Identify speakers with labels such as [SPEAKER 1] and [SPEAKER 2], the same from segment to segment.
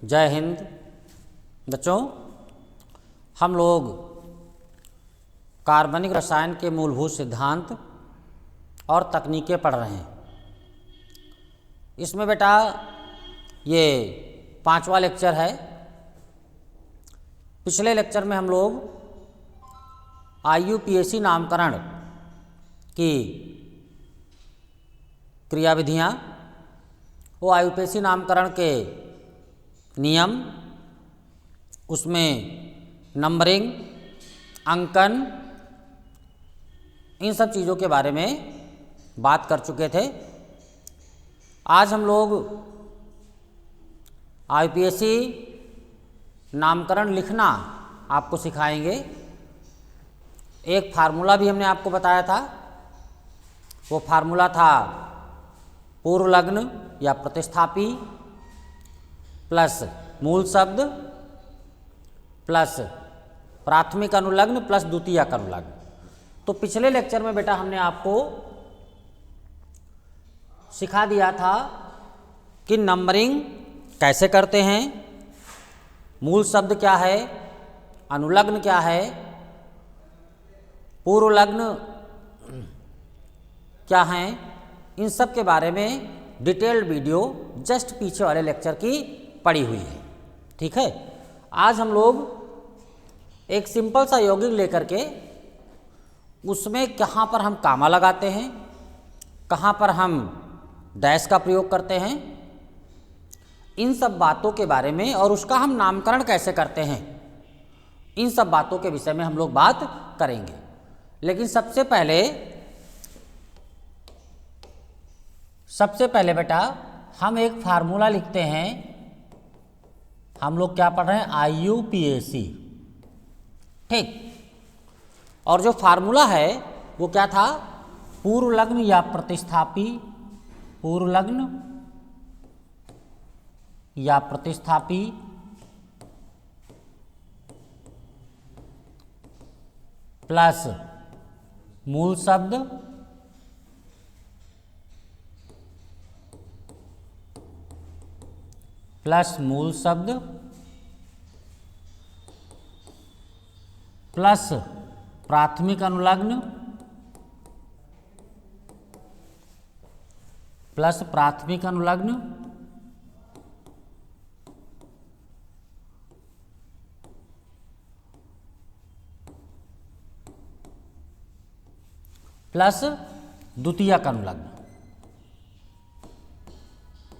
[SPEAKER 1] जय हिंद। बच्चों, हम लोग कार्बनिक रसायन के मूलभूत सिद्धांत और तकनीकें पढ़ रहे हैं। इसमें बेटा ये 5वां लेक्चर है। पिछले लेक्चर में हम लोग IUPAC नामकरण की क्रियाविधियाँ, वो IUPAC नामकरण के नियम, उसमें नंबरिंग, अंकन, इन सब चीज़ों के बारे में बात कर चुके थे। आज हम लोग IUPAC नामकरण लिखना आपको सिखाएंगे। एक फार्मूला भी हमने आपको बताया था, वो फार्मूला था पूर्वलग्न या प्रतिस्थापी प्लस मूल शब्द प्लस प्राथमिक अनुलग्न प्लस द्वितीयक अनुलग्न। तो पिछले लेक्चर में बेटा हमने आपको सिखा दिया था कि नंबरिंग कैसे करते हैं, मूल शब्द क्या है, अनुलग्न क्या है, पूर्वलग्न क्या हैं, इन सब के बारे में डिटेल्ड वीडियो जस्ट पीछे वाले लेक्चर की पड़ी हुई है। ठीक है, आज हम लोग एक सिंपल सा यौगिक लेकर के उसमें कहाँ पर हम कामा लगाते हैं, कहाँ पर हम डैश का प्रयोग करते हैं, इन सब बातों के बारे में और उसका हम नामकरण कैसे करते हैं, इन सब बातों के विषय में हम लोग बात करेंगे। लेकिन सबसे पहले बेटा हम एक फार्मूला लिखते हैं। हम लोग क्या पढ़ रहे हैं? IUPAC। ठीक, और जो फार्मूला है वो क्या था? पूर्वलग्न या प्रतिस्थापी, पूर्वलग्न या प्रतिस्थापी प्लस मूल शब्द प्लस मूल शब्द प्लस प्राथमिक अनुलग्न प्लस प्राथमिक अनुलग्न प्लस द्वितीयक अनुलग्न।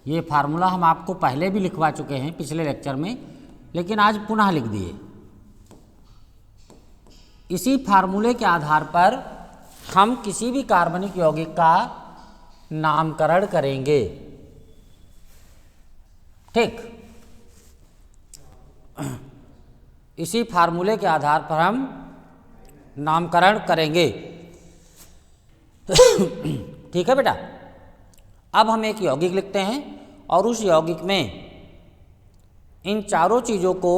[SPEAKER 1] ये फार्मूला हम आपको पहले भी लिखवा चुके हैं पिछले लेक्चर में, लेकिन आज पुनः लिख दिए। इसी फार्मूले के आधार पर हम किसी भी कार्बनिक यौगिक का नामकरण करेंगे। ठीक, इसी फार्मूले के आधार पर हम नामकरण करेंगे। ठीक है बेटा, अब हम एक यौगिक लिखते हैं और उस यौगिक में इन चारों चीज़ों को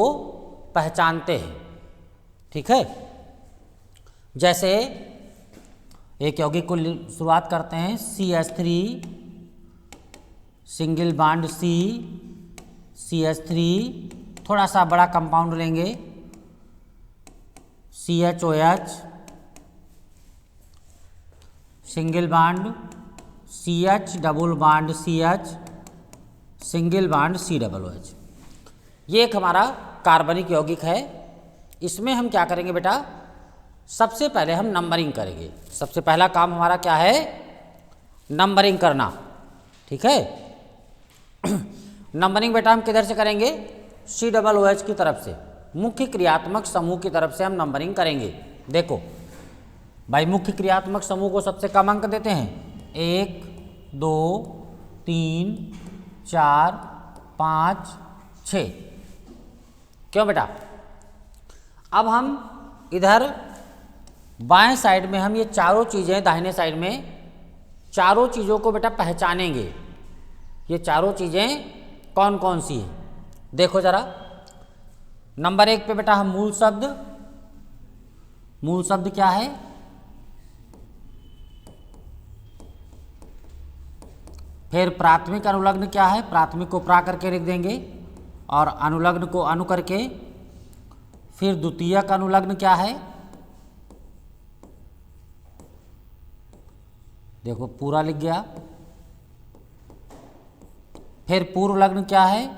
[SPEAKER 1] पहचानते हैं। ठीक है, जैसे एक यौगिक को शुरुआत करते हैं CH3 single bond C, CH3 थोड़ा सा बड़ा कंपाउंड लेंगे CHOH single bond CH double bond CH single bond COOH। ये एक हमारा कार्बनिक यौगिक है। इसमें हम क्या करेंगे बेटा? सबसे पहले हम नंबरिंग करेंगे। सबसे पहला काम हमारा क्या है? नंबरिंग करना। ठीक है, नंबरिंग बेटा हम किधर से करेंगे? COOH की तरफ से, मुख्य क्रियात्मक समूह की तरफ से हम नंबरिंग करेंगे। देखो भाई, मुख्य क्रियात्मक समूह को सबसे कम अंक देते हैं 1 2 3 4 5 6। क्यों बेटा? अब हम इधर बाएं साइड में हम ये चारों चीज़ें, दाहिने साइड में चारों चीज़ों को बेटा पहचानेंगे। ये चारों चीज़ें कौन कौन सी हैं? देखो जरा, नंबर 1 पे बेटा हम मूल शब्द क्या है? फिर प्राथमिक अनुलग्न क्या है? प्राथमिक को प्रा करके लिख देंगे और अनुलग्न को अनु करके फिर द्वितीयक अनुलग्न क्या है, देखो पूरा लिख गया, फिर पूर्व लग्न क्या है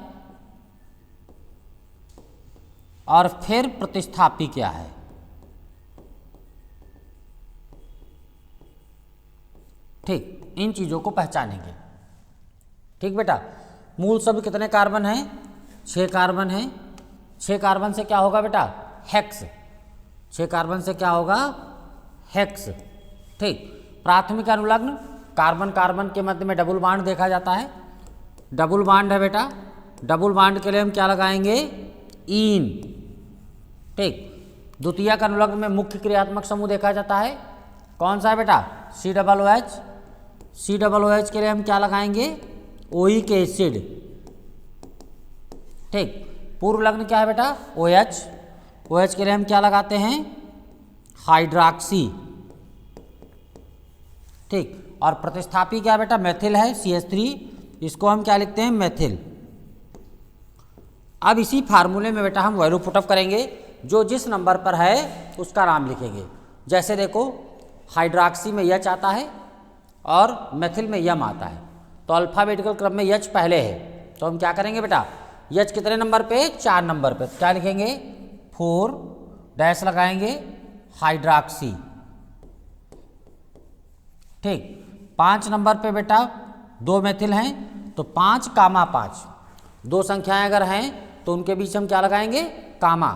[SPEAKER 1] और फिर प्रतिस्थापी क्या है। ठीक, इन चीजों को पहचानेंगे। ठीक बेटा, मूल शब्द कितने कार्बन हैं, 6 कार्बन हैं। 6 कार्बन से क्या होगा बेटा, हेक्स। 6 कार्बन से क्या होगा, हेक्स। ठीक, प्राथमिक अनुलग्न कार्बन कार्बन के मध्य में डबल बॉन्ड देखा जाता है, डबल बॉन्ड है बेटा, डबल बॉन्ड के लिए हम क्या लगाएंगे, ईन। ठीक, द्वितीयक अनुलग्न में मुख्य क्रियात्मक समूह देखा जाता है, कौन सा है बेटा, COOH। COOH के लिए हम क्या लगाएंगे, ओइक एसिड। ठीक, पूर्व लग्न क्या है बेटा, OH। OH के लिए हम क्या लगाते हैं, हाइड्रॉक्सी। ठीक, और प्रतिस्थापी क्या बेटा, मेथिल है, CH3, इसको हम क्या लिखते हैं, मेथिल। अब इसी फार्मूले में बेटा हम वैल्यू पुटअप करेंगे, जो जिस नंबर पर है उसका नाम लिखेंगे। जैसे देखो, हाइड्रॉक्सी में H आता है और मेथिल में यम आता है, तो अल्फाबेटिकल क्रम में H पहले है, तो हम क्या करेंगे बेटा, H कितने नंबर पे, 4 नंबर पे, क्या लिखेंगे, 4 डैश लगाएंगे, हाइड्रॉक्सी। ठीक, 5 नंबर पे बेटा 2 मेथिल हैं, तो 5, 2 संख्याएं अगर हैं तो उनके बीच हम क्या लगाएंगे, कामा।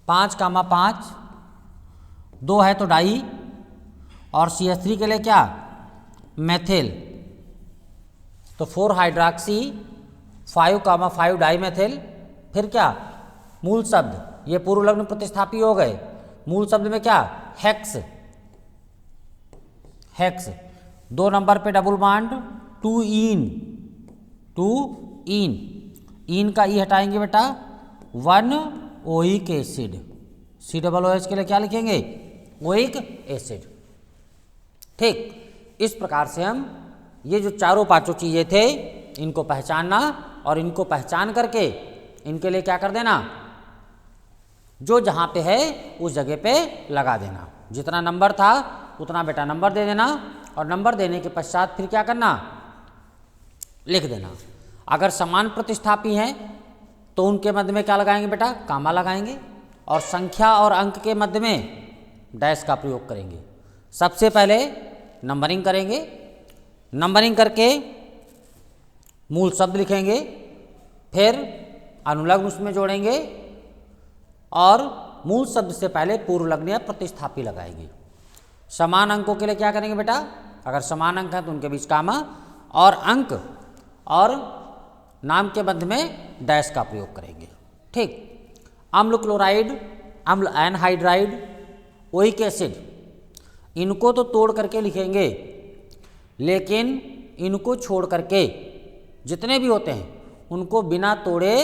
[SPEAKER 1] 5, 2 है तो डाई, और CH3 के लिए क्या, मेथिल, तो 4 हाइड्रॉक्सी, 5, डाई मेथिल। फिर क्या, मूल शब्द, ये पूर्व लग्न प्रतिस्थापी हो गए। मूल शब्द में क्या, हेक्स। 2 नंबर पे डबल बॉन्ड, 2 ईन, ईन का ई हटाएंगे बेटा, 1 ओइक एसिड। COOH के लिए क्या लिखेंगे, ओइक एसिड। ठीक, इस प्रकार से हम ये जो चारों 5 चीजें थे इनको पहचानना, और इनको पहचान करके इनके लिए क्या कर देना, जो जहाँ पे है उस जगह पे लगा देना। जितना नंबर था उतना बेटा नंबर दे देना, और नंबर देने के पश्चात फिर क्या करना, लिख देना। अगर समान प्रतिस्थापी हैं तो उनके मध्य में क्या लगाएंगे बेटा, कामा लगाएंगे, और संख्या और अंक के मध्य में डैश का प्रयोग करेंगे। सबसे पहले नंबरिंग करेंगे, नंबरिंग करके मूल शब्द लिखेंगे, फिर अनुलग्न उसमें जोड़ेंगे, और मूल शब्द से पहले पूर्व लग्न या प्रतिस्थापी लगाएंगे। समान अंकों के लिए क्या करेंगे बेटा, अगर समान अंक हैं तो उनके बीच कामा, और अंक और नाम के मध्य में डैश का प्रयोग करेंगे। ठीक, अम्ल क्लोराइड, अम्ल एनहाइड्राइड, ओइक एसिड, इनको तो तोड़ करके लिखेंगे, लेकिन इनको छोड़ करके जितने भी होते हैं उनको बिना तोड़े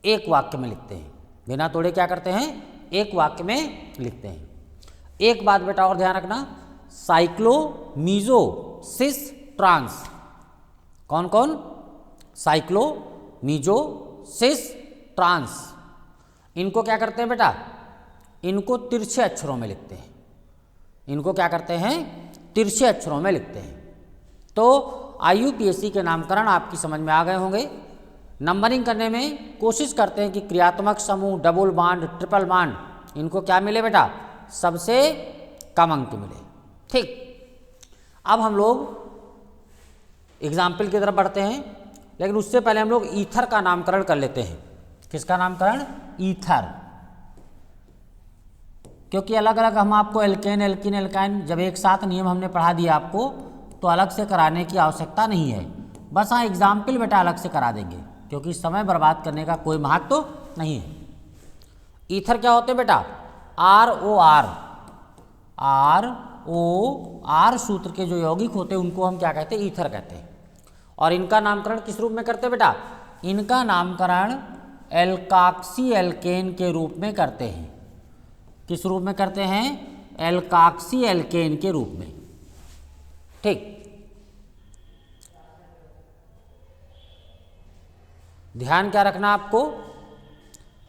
[SPEAKER 1] एक वाक्य में लिखते हैं। बिना तोड़े क्या करते हैं, एक वाक्य में लिखते हैं। एक बात बेटा और ध्यान रखना, साइक्लो, मीजो, सिस, ट्रांस, कौन कौन, साइक्लो, मीजो, सिस, ट्रांस, इनको क्या करते हैं बेटा, इनको तिरछे अक्षरों में लिखते हैं। इनको क्या करते हैं, तिरछे अक्षरों में लिखते हैं। तो IUPAC के नामकरण आपकी समझ में आ गए होंगे। नंबरिंग करने में कोशिश करते हैं कि क्रियात्मक समूह, डबल बॉन्ड, ट्रिपल बॉन्ड, इनको क्या मिले बेटा, सबसे कम अंक मिले। ठीक, अब हम लोग एग्जाम्पल की तरफ बढ़ते हैं, लेकिन उससे पहले हम लोग ईथर का नामकरण कर लेते हैं। किसका नामकरण, ईथर, क्योंकि अलग अलग हम आपको एल्केन, एल्कीन, एल्काइन जब एक साथ नियम हमने पढ़ा दिया आपको, तो अलग से कराने की आवश्यकता नहीं है। बस हाँ, एग्जाम्पल बेटा अलग से करा देंगे, क्योंकि समय बर्बाद करने का कोई महत्व तो नहीं है। ईथर क्या होते हैं बेटा, ROR सूत्र के जो यौगिक होते हैं उनको हम क्या कहते हैं, ईथर कहते हैं। और इनका नामकरण किस रूप में करते हैं बेटा, इनका नामकरण एल्काक्सी एल्केन के रूप में करते हैं। किस रूप में करते हैं, एल्काक्सी एल्केन के रूप में। ठीक, ध्यान क्या रखना आपको,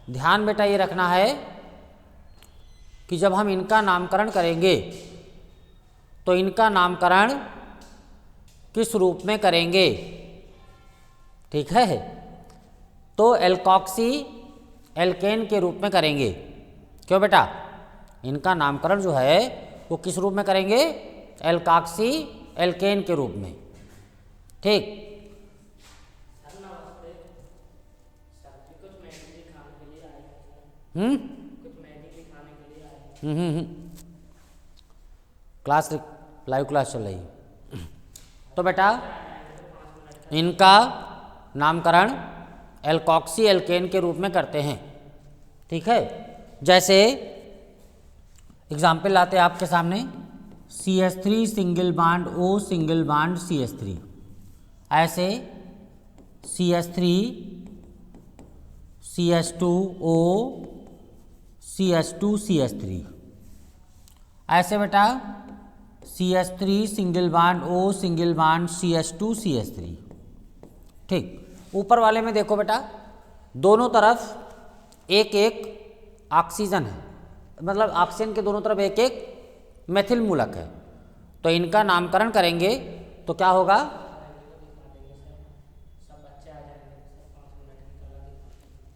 [SPEAKER 1] ध्यान बेटा ये रखना है कि जब हम इनका नामकरण करेंगे तो इनका नामकरण किस रूप में करेंगे, ठीक है। तो एल्कोक्सी एल्केन के रूप में करेंगे। क्यों बेटा, इनका नामकरण जो है वो किस रूप में करेंगे, एल्कोक्सी एल्केन के रूप में, ठीक। क्लास लाइव क्लास चल रही है। तो बेटा इनका नामकरण एल्कोक्सी एल्केन के रूप में करते हैं, ठीक है। जैसे एग्जाम्पल लाते हैं आपके सामने, CH3 single bond O single bond CH3, ऐसे CH3 CH2O CH2 CH3, ऐसे बेटा CH3 single bond O single bond CH2 CH3, ठीक। ऊपर वाले में देखो बेटा, दोनों तरफ एक एक ऑक्सीजन है, मतलब ऑक्सीजन के दोनों तरफ एक एक मेथिल मूलक है। तो इनका नामकरण करेंगे तो क्या होगा,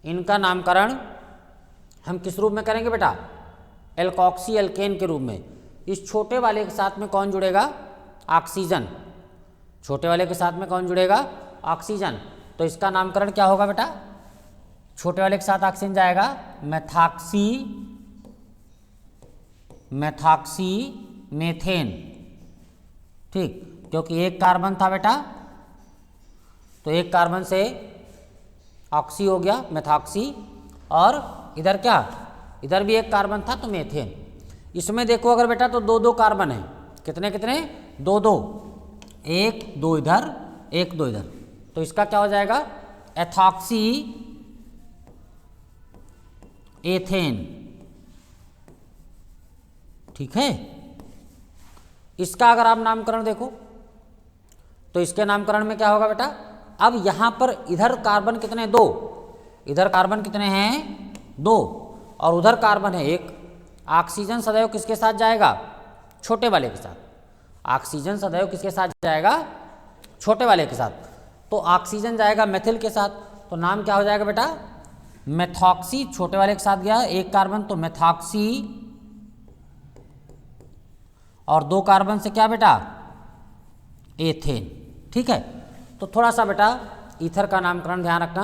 [SPEAKER 1] इनका नामकरण हम किस रूप में करेंगे बेटा, एल्कोक्सी एल्केन के रूप में। इस छोटे वाले के साथ में कौन जुड़ेगा, ऑक्सीजन, छोटे वाले के साथ में कौन जुड़ेगा, ऑक्सीजन। तो इसका नामकरण क्या होगा बेटा, छोटे वाले के साथ ऑक्सीजन जाएगा मेथॉक्सी मेथॉक्सी मेथेन, ठीक, क्योंकि एक कार्बन था बेटा, तो एक कार्बन से ऑक्सी हो गया मेथॉक्सी, और इधर क्या, इधर भी एक कार्बन था तो मेथेन। इसमें देखो अगर बेटा तो दो दो कार्बन है, कितने कितने, दो दो, एक दो इधर एक दो इधर, तो इसका क्या हो जाएगा, एथॉक्सी एथेन, ठीक है। इसका अगर आप नामकरण देखो तो इसके नामकरण में क्या होगा बेटा, अब यहां पर इधर कार्बन कितने, दो, इधर कार्बन कितने हैं, दो, और उधर कार्बन है एक। ऑक्सीजन सदैव किसके साथ जाएगा, छोटे वाले के साथ, ऑक्सीजन सदैव किसके साथ जाएगा, छोटे वाले के साथ। तो ऑक्सीजन जाएगा मेथिल के साथ, तो नाम क्या हो जाएगा बेटा, मेथॉक्सी, छोटे वाले के साथ गया एक कार्बन तो मेथॉक्सी, और दो कार्बन से क्या बेटा, एथेन, ठीक है। तो थोड़ा सा बेटा ईथर का नामकरण ध्यान रखना,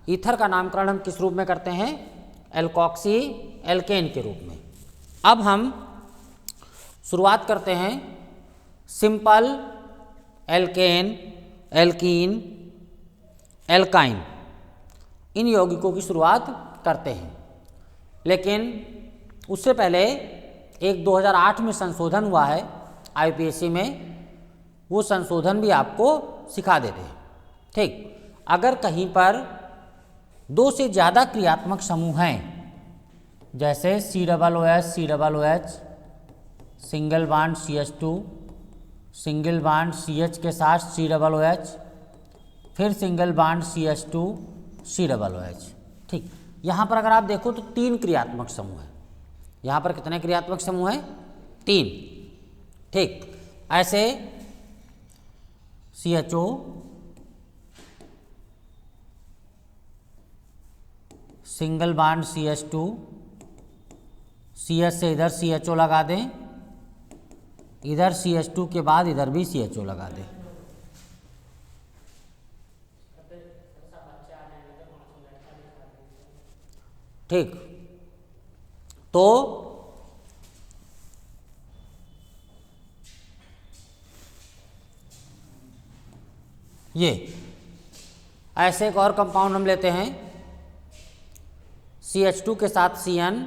[SPEAKER 1] ईथर का नामकरण हम किस रूप में करते हैं, एल्कोक्सी एल्केन के रूप में। अब हम शुरुआत करते हैं सिंपल एल्केन, एल्कीन, एल्काइन, इन यौगिकों की शुरुआत करते हैं। लेकिन उससे पहले एक 2008 में संशोधन हुआ है IUPAC में, वो संशोधन भी आपको सिखा देते हैं, ठीक। अगर कहीं पर दो से ज़्यादा क्रियात्मक समूह हैं, जैसे COOH single bond CH2, single bond CH के साथ COOH, फिर सिंगल बॉन्ड CH2 COOH, ठीक। यहाँ पर अगर आप देखो तो 3 क्रियात्मक समूह हैं, यहाँ पर कितने क्रियात्मक समूह हैं, 3, ठीक। ऐसे CHO, single bond CH2, CH से इधर CHO लगा दें, इधर CH2 के बाद इधर भी CHO लगा दें, ठीक। तो ये ऐसे एक और कंपाउंड हम लेते हैं, CH2 के साथ CN,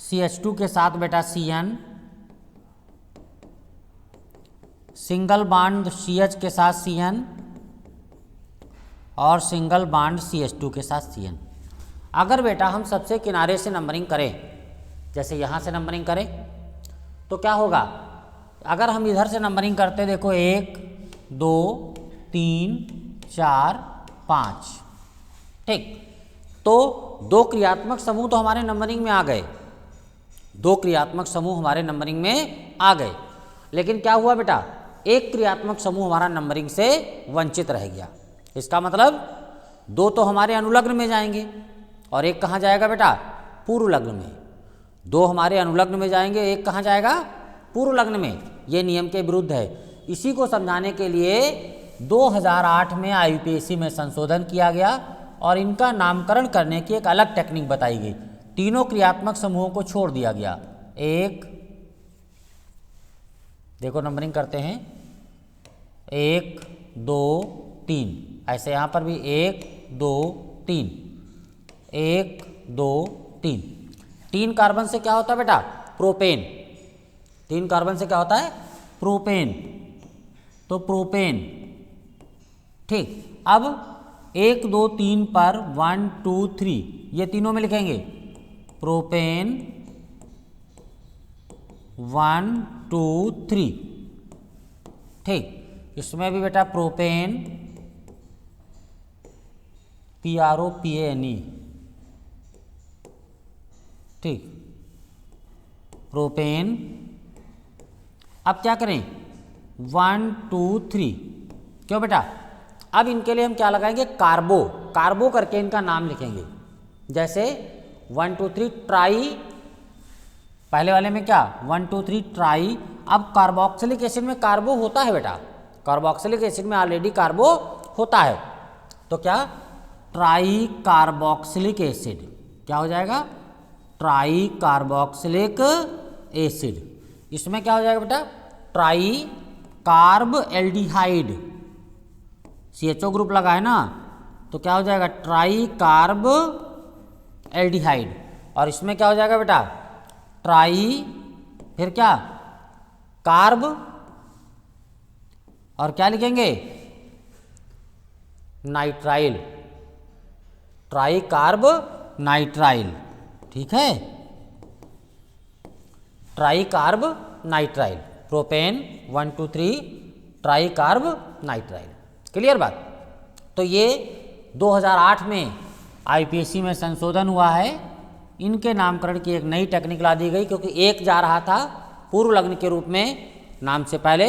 [SPEAKER 1] CH2 के साथ बेटा CN, सिंगल बॉन्ड CH के साथ CN, और सिंगल बॉन्ड CH2 के साथ CN। अगर बेटा हम सबसे किनारे से नंबरिंग करें, जैसे यहाँ से नंबरिंग करें, तो क्या होगा, अगर हम इधर से नंबरिंग करते देखो 1 2 3 4 5। ठीक, तो दो क्रियात्मक समूह तो हमारे नंबरिंग में आ गए, दो क्रियात्मक समूह हमारे नंबरिंग में आ गए, लेकिन क्या हुआ बेटा, एक क्रियात्मक समूह हमारा नंबरिंग से वंचित रह गया। इसका मतलब दो तो हमारे अनुलग्न में जाएंगे और एक कहाँ जाएगा बेटा, पूर्व लग्न में। दो हमारे अनुलग्न में जाएंगे, एक कहाँ जाएगा, पूर्व लग्न में। ये नियम के विरुद्ध है। इसी को समझाने के लिए 2008 में IUPAC में संशोधन किया गया और इनका नामकरण करने की एक अलग टेक्निक बताई गई। तीनों क्रियात्मक समूहों को छोड़ दिया गया। एक, देखो नंबरिंग करते हैं, 1 2 3, ऐसे यहाँ पर भी 1 2 3, 1 2 3। 3 कार्बन से क्या होता है बेटा, प्रोपेन। 3 कार्बन से क्या होता है, प्रोपेन, तो प्रोपेन। ठीक, अब 1 2 3 पर 1 2 3 ये तीनों में लिखेंगे, प्रोपेन 1 2 3। ठीक, इसमें भी बेटा प्रोपेन, PROPANE। ठीक, प्रोपेन। अब क्या करें, 1 2 3, क्यों बेटा, अब इनके लिए हम क्या लगाएंगे, कार्बो, कार्बो करके इनका नाम लिखेंगे। जैसे 1 2 3 ट्राई, पहले वाले में क्या 1 2 3 ट्राई। अब कार्बोक्सिलिक एसिड में कार्बो होता है बेटा, कार्बोक्सिलिक एसिड में ऑलरेडी कार्बो होता है, तो क्या ट्राई कार्बोक्सिलिक एसिड, क्या हो जाएगा, ट्राई कार्बोक्सिलिक एसिड। इसमें क्या हो जाएगा बेटा, try carb aldehyde, CHO group लगा है ना, तो क्या हो जाएगा, ट्राई कार्ब एल्डिहाइड। और इसमें क्या हो जाएगा बेटा, ट्राई, फिर क्या, कार्ब, और क्या लिखेंगे, नाइट्राइल, ट्राई कार्ब नाइट्राइल। ठीक है, try carb nitrile, propane 1 2 3 try carb nitrile. Clear बात। तो ये 2008 में IUPAC में संशोधन हुआ है, इनके नामकरण की एक नई टेक्निक ला दी गई, क्योंकि एक जा रहा था पूर्व लग्न के रूप में नाम से पहले,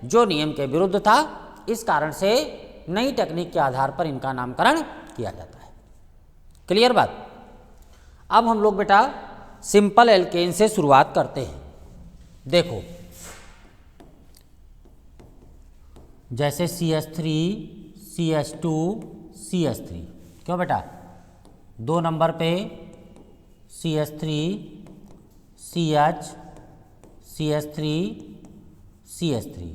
[SPEAKER 1] जो नियम के विरुद्ध था। इस कारण से नई टेक्निक के आधार पर इनका नामकरण किया जाता है। क्लियर बात। अब हम लोग बेटा सिंपल एल्केन से शुरुआत करते हैं। देखो, जैसे CH3 CH2 CH3, क्यों बेटा, 2 नंबर पे CH3 CH CH3 CH3,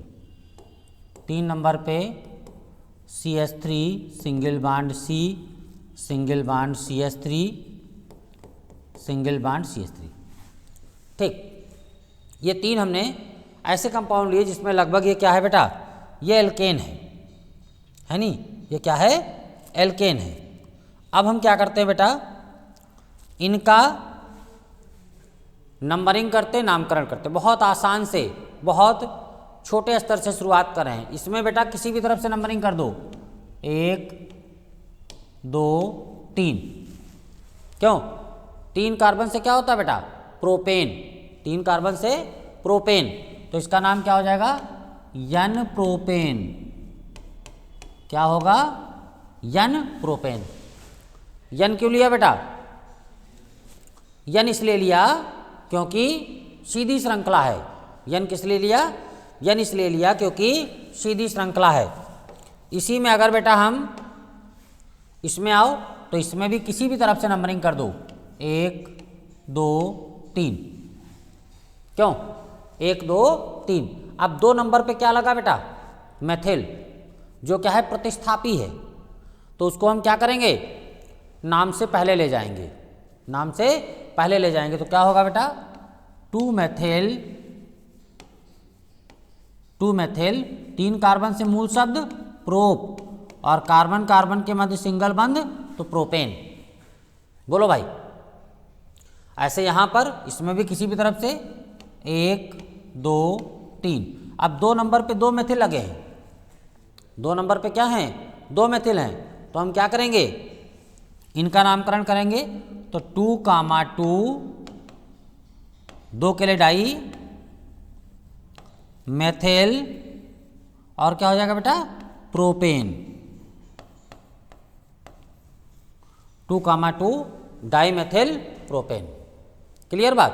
[SPEAKER 1] 3 number पे CH3 single bond C single bond CH3 single bond CH3। ठीक, ये 3 हमने ऐसे कंपाउंड लिए जिसमें लगभग ये क्या है बेटा, ये एल्केन है नी, ये क्या है, एल्केन है। अब हम क्या करते हैं बेटा, इनका नंबरिंग करते, नामकरण करते, बहुत आसान से, बहुत छोटे स्तर से शुरुआत कर रहे हैं। इसमें बेटा किसी भी तरफ से नंबरिंग कर दो, 1 2 3। क्यों, 3 कार्बन से क्या होता है बेटा, प्रोपेन, 3 कार्बन से प्रोपेन, तो इसका नाम क्या हो जाएगा, N प्रोपेन। क्या होगा, N प्रोपेन। N क्यों लिया बेटा, N इसलिए लिया क्योंकि सीधी श्रृंखला है। N किस लिए लिया, N इसलिए लिया क्योंकि सीधी श्रृंखला है। इसी में अगर बेटा हम इसमें आओ तो इसमें भी किसी भी तरफ से नंबरिंग कर दो, 1 2 3। क्यों, 1 2 3। अब 2 नंबर पे क्या लगा बेटा, मेथिल, जो क्या है, प्रतिस्थापी है, तो उसको हम क्या करेंगे, नाम से पहले ले जाएंगे, नाम से पहले ले जाएंगे, तो क्या होगा बेटा, 2 मेथिल 3 कार्बन से मूल शब्द प्रोप, और कार्बन कार्बन के मध्य सिंगल बंध, तो प्रोपेन। बोलो भाई। ऐसे यहाँ पर इसमें भी किसी भी तरफ से 1 2 3। अब 2 नंबर पे 2 मेथिल लगे हैं, 2 नंबर पे क्या हैं, 2 मेथिल हैं, तो हम क्या करेंगे, इनका नामकरण करेंगे। तो 2, 2 के लिए डाई मेथिल, और क्या हो जाएगा बेटा, propane. 2, dimethyl propane. Clear बात।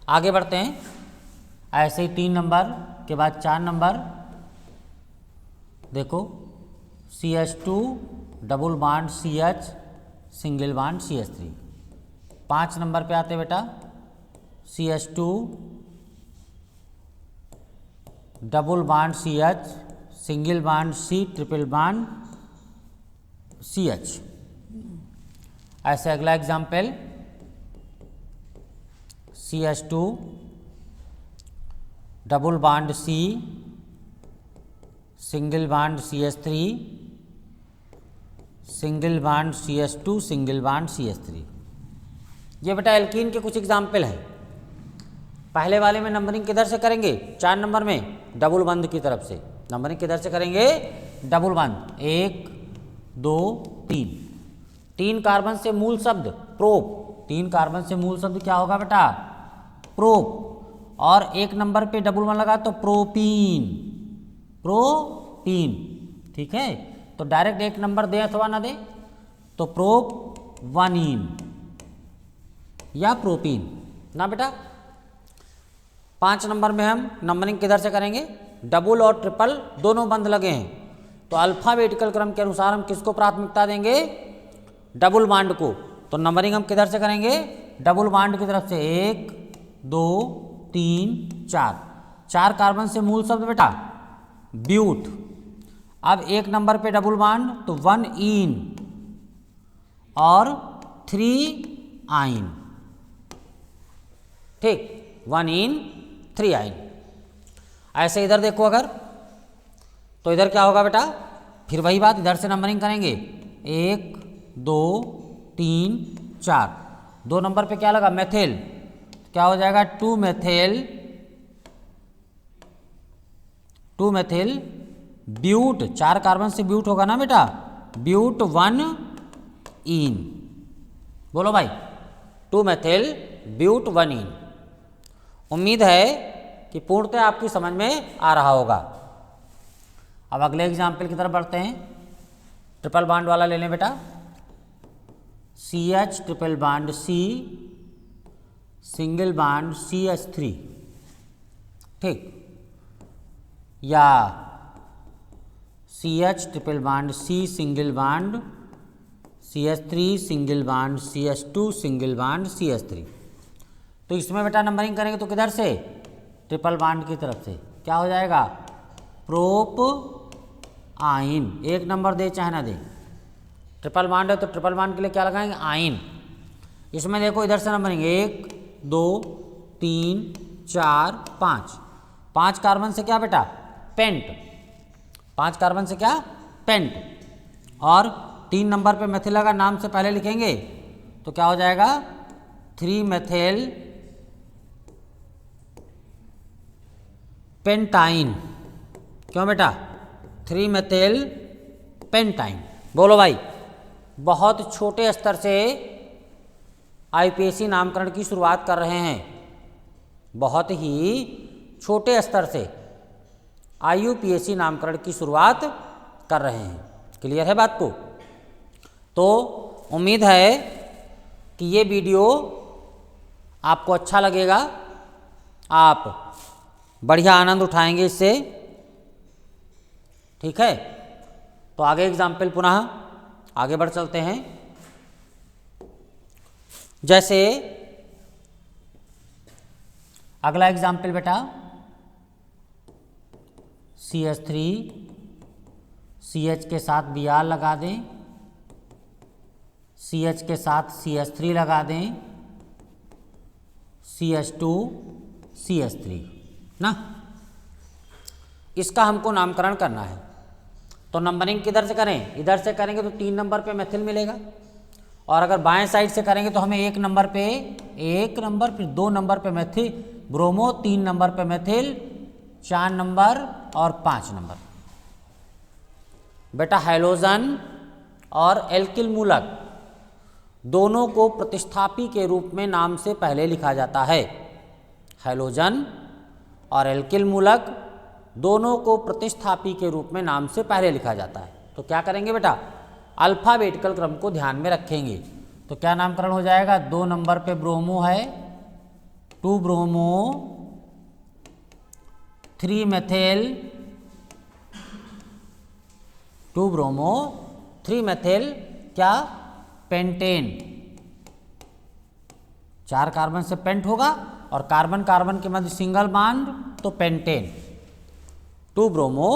[SPEAKER 1] आगे बढ़ते हैं। ऐसे ही 3 नंबर के बाद 4 नंबर देखो, CH2 double bond CH single bond CH3। 5 number पे आते बेटा, CH2 double bond CH single bond C triple bond CH। ऐसे अगला example, CH2 double bond C single bond CH3 single bond CH2 single bond CH3। ये बेटा alkene के कुछ example हैं। पहले वाले में नंबरिंग किधर से करेंगे, 4 नंबर में डबल बंद की तरफ से। नंबरिंग किधर से करेंगे, डबल बंद। 1 2 3। 3 कार्बन से मूल शब्द प्रोप, 3 कार्बन से मूल शब्द क्या होगा बेटा, प्रोप। और 1 नंबर पे डबल वन लगा तो प्रोपीन, प्रोपीन। ठीक है, तो डायरेक्ट 1 नंबर दे अथवा ना दे, तो प्रोप 1इन या प्रोपीन ना बेटा। 5 नंबर में हम नंबरिंग किधर से करेंगे, डबल और ट्रिपल दोनों बंद लगे हैं, तो अल्फाबेटिकल क्रम के अनुसार हम किसको प्राथमिकता देंगे, डबल बॉन्ड को। तो नंबरिंग हम किधर से करेंगे, डबल बॉन्ड की तरफ से। 1 2 3 4। 4 कार्बन से मूल शब्द बेटा ब्यूट। अब 1 नंबर पे डबल बॉन्ड तो 1 इन और 3 आइन। ठीक, 1 इन 3 आइन। ऐसे इधर देखो अगर, तो इधर क्या होगा बेटा, फिर वही बात, इधर से नंबरिंग करेंगे। 1 2 3 4। 2 नंबर पे क्या लगा, मेथिल, क्या हो जाएगा, 2 मेथिल ब्यूट। 4 कार्बन से ब्यूट होगा ना बेटा, ब्यूट 1 इन। बोलो भाई, 2 मेथिल ब्यूट 1 इन। उम्मीद है कि पूर्णतः आपकी समझ में आ रहा होगा। अब अगले एग्जाम्पल की तरफ बढ़ते हैं। ट्रिपल बॉन्ड वाला ले लें बेटा, CH triple bond C single bond CH3। ठीक, या CH triple bond C single bond CH3 single bond CH2 single bond CH3। तो इसमें बेटा नंबरिंग करेंगे तो किधर से, ट्रिपल बॉन्ड की तरफ से। क्या हो जाएगा, प्रोप आइन। 1 नंबर दे चाहे ना दे, ट्रिपल बॉन्ड है तो ट्रिपल बॉन्ड के लिए क्या लगाएंगे, आइन। इसमें देखो इधर से नंबरिंग 1 2 3 4 5। 5 कार्बन से क्या बेटा, पेंट। 5 कार्बन से क्या, पेंट। और 3 नंबर पे मेथिल का नाम से पहले लिखेंगे तो क्या हो जाएगा, 3 मेथिल पेंटाइन। क्यों बेटा, 3 मेथिल पेंटाइन। बोलो भाई, बहुत छोटे स्तर से IUPAC नामकरण की शुरुआत कर रहे हैं, बहुत ही छोटे स्तर से IUPAC नामकरण की शुरुआत कर रहे हैं। क्लियर है बात को। तो उम्मीद है कि ये वीडियो आपको अच्छा लगेगा, आप बढ़िया आनंद उठाएंगे इससे। ठीक है, तो आगे एग्जाम्पल पुनः आगे बढ़ चलते हैं। जैसे अगला एग्जाम्पल बेटा, CH3 CH के साथ Br लगा दें, CH के साथ CH3 लगा दें, CH2 CH3 ना। इसका हमको नामकरण करना है, तो नंबरिंग किधर से करें, इधर से करेंगे तो 3 नंबर पे मेथिल मिलेगा, और अगर बाएं साइड से करेंगे तो हमें 1 नंबर पे, 1 नंबर, फिर 2 नंबर पे मेथिल ब्रोमो, 3 नंबर पे मेथिल, 4 नंबर और 5 नंबर। बेटा हैलोजन और एल्किल मूलक दोनों को प्रतिस्थापी के रूप में नाम से पहले लिखा जाता है। हैलोजन और एल्किल मूलक दोनों को प्रतिस्थापी के रूप में नाम से पहले लिखा जाता है। तो क्या करेंगे बेटा, अल्फ़ाबेटिकल क्रम को ध्यान में रखेंगे। तो क्या नामकरण हो जाएगा, 2 नंबर पे ब्रोमो है, 2 ब्रोमो, 3 मेथिल, 2 ब्रोमो 3 मेथिल क्या, पेंटेन। 4 कार्बन से पेंट होगा और कार्बन कार्बन के मध्य सिंगल बॉन्ड, तो pentane, 2 bromo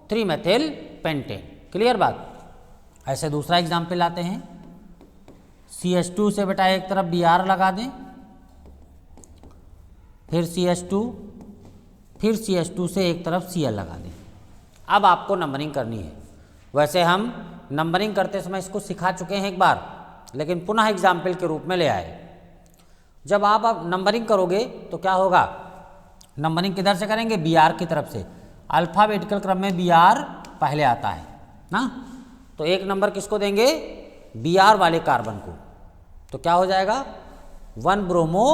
[SPEAKER 1] 3 methyl pentane. Clear बात। ऐसे दूसरा एग्जाम्पल लाते हैं, CH2 से बेटा एक तरफ Br लगा दें, फिर CH2, फिर CH2 से एक तरफ Cl लगा दें। अब आपको नंबरिंग करनी है। वैसे हम नंबरिंग करते समय इसको सिखा चुके हैं एक बार, लेकिन पुनः एग्जाम्पल के रूप में ले आए। जब आप अब नंबरिंग करोगे तो क्या होगा, नंबरिंग किधर से करेंगे, Br की तरफ से। अल्फ़ाबेटिकल क्रम में Br पहले आता है ना, तो 1 नंबर किसको देंगे, Br वाले कार्बन को। तो क्या हो जाएगा, 1 ब्रोमो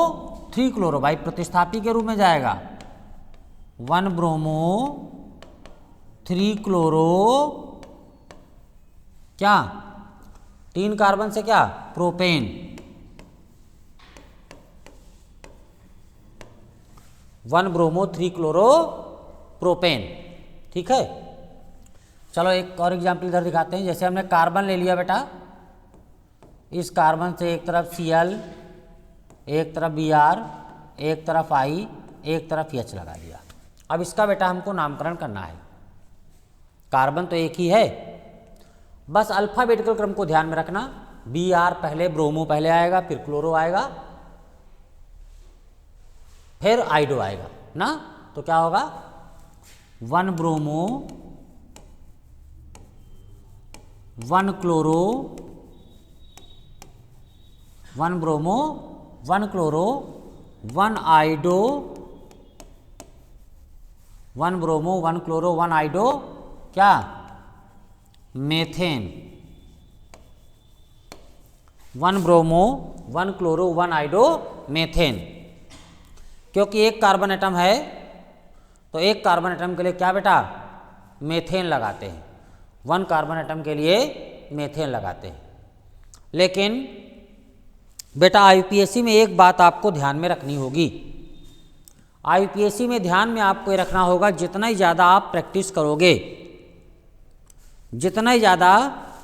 [SPEAKER 1] 3 क्लोरो, भाई प्रतिस्थापी के रूप में जाएगा। 1 ब्रोमो 3 क्लोरो क्या, 3 कार्बन से क्या, प्रोपेन। 1 bromo 3 chloro propane. ठीक है, चलो एक और एग्जाम्पल इधर दिखाते हैं। जैसे हमने कार्बन ले लिया बेटा, इस कार्बन से एक तरफ Cl, एक तरफ Br, एक तरफ I, एक तरफ H लगा दिया। अब इसका बेटा हमको नामकरण करना है। कार्बन तो एक ही है, बस अल्फ़ाबेटिकल क्रम को ध्यान में रखना। Br पहले, ब्रोमो पहले आएगा, फिर क्लोरो आएगा, फिर आइडो आएगा ना। तो क्या होगा, 1 bromo 1 chloro, 1 bromo 1 chloro 1 आइडो, 1 bromo 1 chloro 1 आइडो क्या, मेथेन। 1 bromo 1 chloro 1 आइडो methane. क्योंकि एक कार्बन एटम है तो एक कार्बन एटम के लिए क्या बेटा, मेथेन लगाते हैं। 1 कार्बन एटम के लिए मेथेन लगाते हैं। लेकिन बेटा IUPAC में एक बात आपको ध्यान में रखनी होगी। IUPAC में ध्यान में आपको ये रखना होगा, जितना ही ज़्यादा आप प्रैक्टिस करोगे, जितना ही ज़्यादा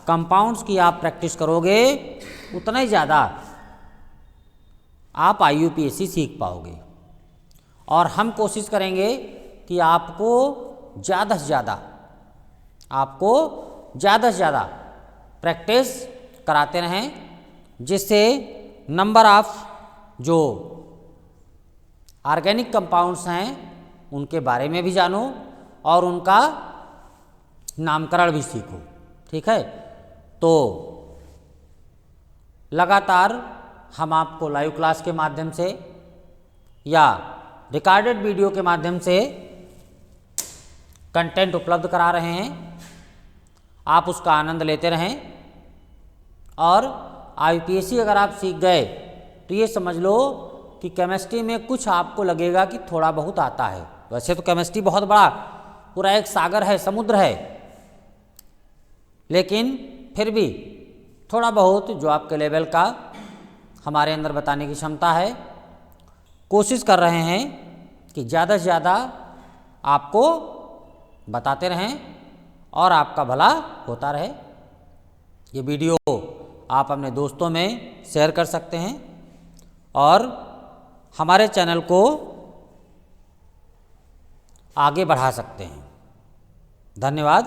[SPEAKER 1] कंपाउंड्स की आप प्रैक्टिस करोगे, उतना ही ज़्यादा आप IUPAC सीख पाओगे। और हम कोशिश करेंगे कि आपको ज़्यादा से ज़्यादा प्रैक्टिस कराते रहें, जिससे नंबर ऑफ जो ऑर्गेनिक कंपाउंड्स हैं उनके बारे में भी जानो और उनका नामकरण भी सीखो। ठीक है, तो लगातार हम आपको लाइव क्लास के माध्यम से या रिकॉर्डेड वीडियो के माध्यम से कंटेंट उपलब्ध करा रहे हैं। आप उसका आनंद लेते रहें। और IUPAC अगर आप सीख गए तो ये समझ लो कि केमिस्ट्री में कुछ आपको लगेगा कि थोड़ा बहुत आता है। वैसे तो केमिस्ट्री बहुत बड़ा पूरा एक सागर है, समुद्र है, लेकिन फिर भी थोड़ा बहुत जो आपके लेवल का हमारे अंदर बताने की क्षमता है, कोशिश कर रहे हैं कि ज़्यादा से ज़्यादा आपको बताते रहें और आपका भला होता रहे। ये वीडियो आप अपने दोस्तों में शेयर कर सकते हैं और हमारे चैनल को आगे बढ़ा सकते हैं। धन्यवाद।